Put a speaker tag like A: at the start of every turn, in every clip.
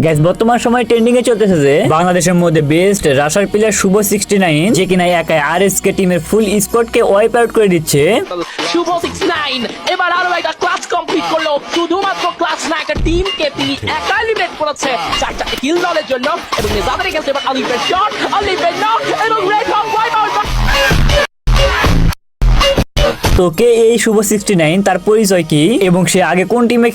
A: Guys বর্তমান সময় trending এ চলতেছে যে বাংলাদেশের মধ্যে বেস্ট রাশার প্লেয়ার শুভ 69 যে কিনা একাই আরএসকে টিমের ফুল স্কোয়াড কে ওয়াইপ আউট করে দিচ্ছে।
B: শুভ 69 এবার আরো একটা ক্লাস কমপ্লিট করলো, শুধুমাত্র ক্লাস না একটা টিমকে তিনি একা এলিমিনেট করেছে চারটা কিল দলের জন্য এবং নিজাদের এগেইনস্ট এবার অলিভের শট, অলিভের নক এবং রেড হক ওয়াইপ আউট।
A: তো কে এই শুভ 69, তার পরিচয় কি এবং সে আগে কোন টিমে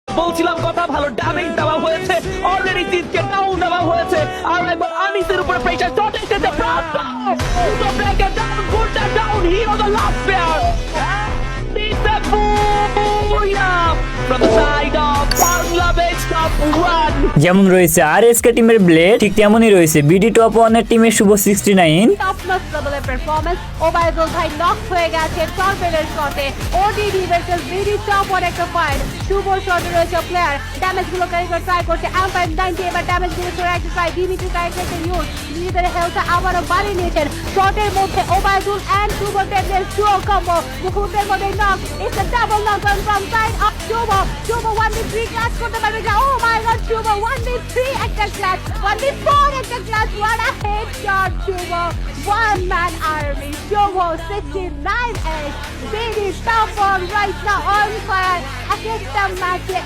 B: বলছিলাম কথা ভালো ড্যামেজ দেওয়া হয়েছে, অলরেডি তিনকে ডাউন দেওয়া হয়েছে আর একবার আনিসের উপরে প্রেসার শট এসেছে প্রাপ্ত to break it down, put that down, he was the last player this the বুয়া from the side of Bangladesh top 1।
A: যেমন রয়েছে আরএসকে টিমের ব্লেড, ঠিক তেমনই রয়েছে বিডি টপ 1 এর টিমের শুভ 69।
C: টপনচ লেভেলের পারফরম্যান্স, ওবায়দুল ভাই নক হয়ে গেছে টর্পেডের শটে, ওডিডি ভার্সেস বিডি টপ 1 একটা ফাইট। শুভ শটে রয়েছে প্লেয়ার, ড্যামেজ গুলো ক্যারি করে ট্রাই করছে এম্পায়ার 90, এবার ড্যামেজ গুলো করে একটা ট্রাই ডিমিট্রি ট্রাই করতে ইউজ নিজেদের হেলথটা আবারও বাড়িয়ে নিয়েছেন। শটের মধ্যে ওবায়দুল এন্ড শুভ টেকনের শুভ কম্বো, মুহূর্তের মধ্যে knock, it's a double knock on from side of Shuvo. Shuvo 1v3 clutch করতে পারবে যা, ও মাই গড শুভ 1v3 একটা ক্লাচ, 1v4 একটা clutch, what a headshot Shuvo, one man army Shuvo 69 BD top 1 right now on fire। একটা ম্যাচে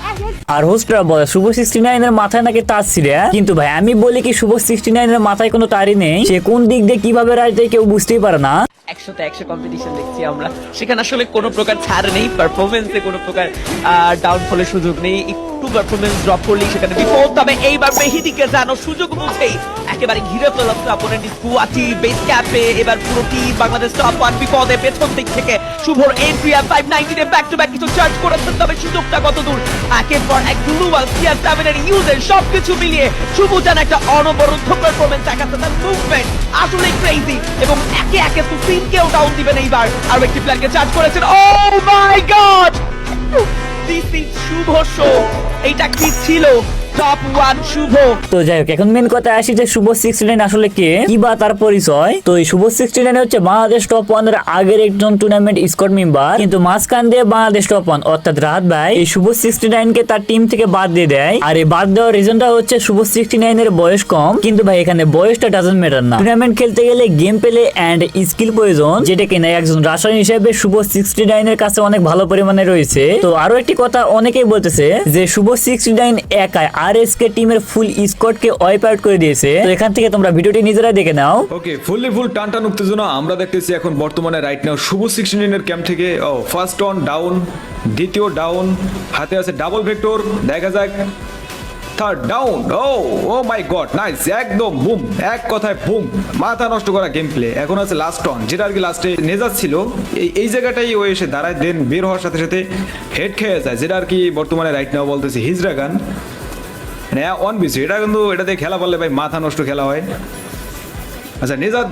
A: আর হোস্টরা বলে শুভ 69 এর মাথায় নাকি তার ছিল, কিন্তু ভাই আমি বলি কি শুভ 69 এর মাথায় কোনো তারই নেই, সে কোন দিক দিয়ে কিভাবে রাজ দেয় কেউ বুঝতেই পারে না।
B: 100তে 100 কম্পিটিশন দেখছি আমরা, সেখানে আসলে কোনো প্রকার ছাড় নেই, পারফরমেন্সে কোনো প্রকার ডাউনফলের সুযোগ নেই, একটু পারফরমেন্স ড্রপ করলেই সেখানে বিপদ। তবে এইবার মেহেদিকে জানো সুযোগ বুঝেই একেবারে ঘিরে ফেলাচ্ছে অপোনেন্ট স্কুয়াডটি বেস ক্যাপে, এবার পুরো টিম বাংলাদেশ টপ 1 বিপদে পেছন দিক থেকে শুভর এন্ট্রি আর 590 এ ব্যাক টু ব্যাক কিছু চার্জ করেছেন, তবে সুযোগটা কত দূর, একের পর এক গ্লুয়াল সিআর 7 এর ইউজের সবকিছু মিলিয়ে শুভ যেন একটা অনবরত পারফরমেন্স দেখাচ্ছে, তার মুভমেন্ট আসলে ক্রেজি এবং একে একে তো টিমকেও ডাউন দিবেন এইবার। আর একটি প্ল্যানকে চার্জ করেছেন, oh my god this is Shuvo show, এইটা কি ছিল টপ 1 শুভ।
A: তো যাই হোক, এখন মেন কথা আসি যে শুভ 69 আসলে কে, কি বা তার পরিচয়। তো এই শুভ 69 হচ্ছে বাংলাদেশ টপ 1 এর আগের একজন টুর্নামেন্ট স্কোয়াড মেম্বার, কিন্তু মাঝখান দিয়ে বাংলাদেশ টপ 1 অর্থাৎ রাহাত ভাই এই শুভ 69 কে তার টিম থেকে বাদ দিয়ে দেয়। আর এই বাদ দেওয়ার রিজনটা হচ্ছে শুভ 69 এর বয়স কম, কিন্তু ভাই এখানে বয়সটা ডাজন্ট ম্যাটার না, টুর্নামেন্ট খেলতে গেলে গেম প্লে এন্ড স্কিল প্রয়োজন, যেটা কিনা একজন রাশার হিসেবে শুভ 69 এর কাছে অনেক ভালো পরিমাণে রয়েছে। তো আরো একটি কথা অনেকেই বলতেছে যে শুভ 69 একাই আরএসকে টিমের ফুল স্কোয়াড কে ওয়াইপ আউট করে দিয়েছে। তো এখান থেকে তোমরা ভিডিওটি নিজেরাই দেখে নাও।
D: ওকে, ফুল টান উত্তেজনা আমরা দেখতেছি এখন বর্তমানে রাইট নাও শুভ 69 এর ক্যাম্প থেকে। ফার্স্ট অন ডাউন, দ্বিতীয় ডাউন, হাতে আছে ডাবল ভেক্টর, দেখা যাক third down. O my god nice, একদম বুম, এক কথায় বুম, মাথা নষ্ট করা গেম প্লে। এখন আছে লাস্ট অন, যেটা আর কি লাস্টে নেজাজ ছিল, এই জায়গাটাই ও এসে দাঁড়ায়, দেন বের হওয়ার সাথে সাথে হেড খেয়ে যায়, যেটা আর কি বর্তমানে রাইট নাও বলতেছে হিজরা গান অন বিসি। এটা কিন্তু এটাতে খেলা পারলে ভাই মাথা নষ্ট খেলা হয়। আচ্ছা নেজাদ,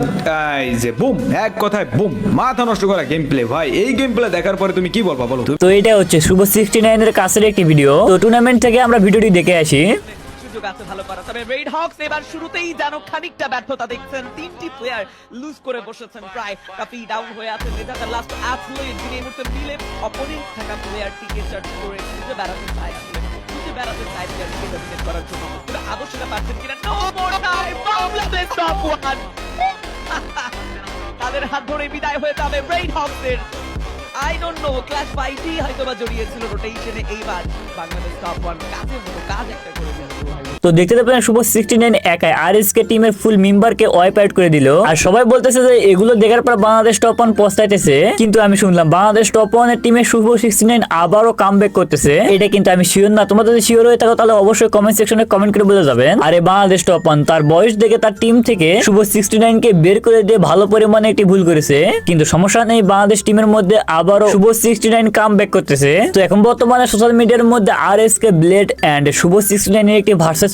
D: এই যে বুম, এক কথায় বুম, মাথা নষ্ট করা গেম প্লে। ভাই এই গেম প্লে দেখার পরে তুমি কি বলবা বলো?
A: তো এটা হচ্ছে শুভ 69 এর কাছের একটি ভিডিও। তো টুর্নামেন্ট থেকে আমরা ভিডিওটি দেখে আসি।
B: সুযোগ আছে ভালো করা, তবে রেড হকস এবার শুরুতেই যেন খানিকটা ব্যর্থতা দেখছেন, তিনটি প্লেয়ার লুজ করে বসেছেন, প্রায় কাপি ডাউন হয়ে আছে। নেজাদের লাস্ট অ্যাথলেট যিনি এই মুহূর্তে মিলে অপোনেন্ট থাকা প্লেয়ারটিকে চার্জ করে খুঁজে বেড়াতে চায়, খুঁজে বেড়াতে চায় প্লেয়ারটিকে ডমিনেট করার জন্য, কিন্তু আদর্শটা পাচ্ছেন কিনা। No more time, Bangladesh top 1 তাদের হাত ধরে বিদায় হয়ে যাবে রেড হকসের। I don't know, ক্লাস 5ই হয়তোবা জড়িয়েছিল রোটেশনে, এইবার বাংলাদেশ টপ 1 কাজের মতো কাজ একটা করে দিল।
A: তো দেখতে পেলেন শুভ 69 একাই আরএসকে টিমের ফুল মেম্বারকে ওয়াইপ আউট করে দিল। আর সবাই বলতেছে যে এগুলো দেখার পর বাংলাদেশ টপ 1 পস্তাইতেছে, কিন্তু আমি শুনলাম বাংলাদেশ টপ 1 এর টিমে শুভ 69 আবারও কামব্যাক করতেছে। এটা কিন্তু আমি শিওর না, তোমরা যদি শিওর হয়ে থাকো তাহলে অবশ্যই কমেন্ট সেকশনে কমেন্ট করে বলে যাবেন। আর এই বাংলাদেশ টপ 1 তার বয়স দেখে তার টিম থেকে শুভ 69 কে বের করে দিয়ে ভালো পরিমাণে একটি ভুল করেছে, কিন্তু সমস্যা নেই, বাংলাদেশ টিমের মধ্যে আবারও শুভ 69 কামব্যাক করতেছে। তো এখন বর্তমানে সোশ্যাল মিডিয়ার মধ্যে আরএসকে ব্লেড এন্ড শুভ 69 এর একটি ভার্সেস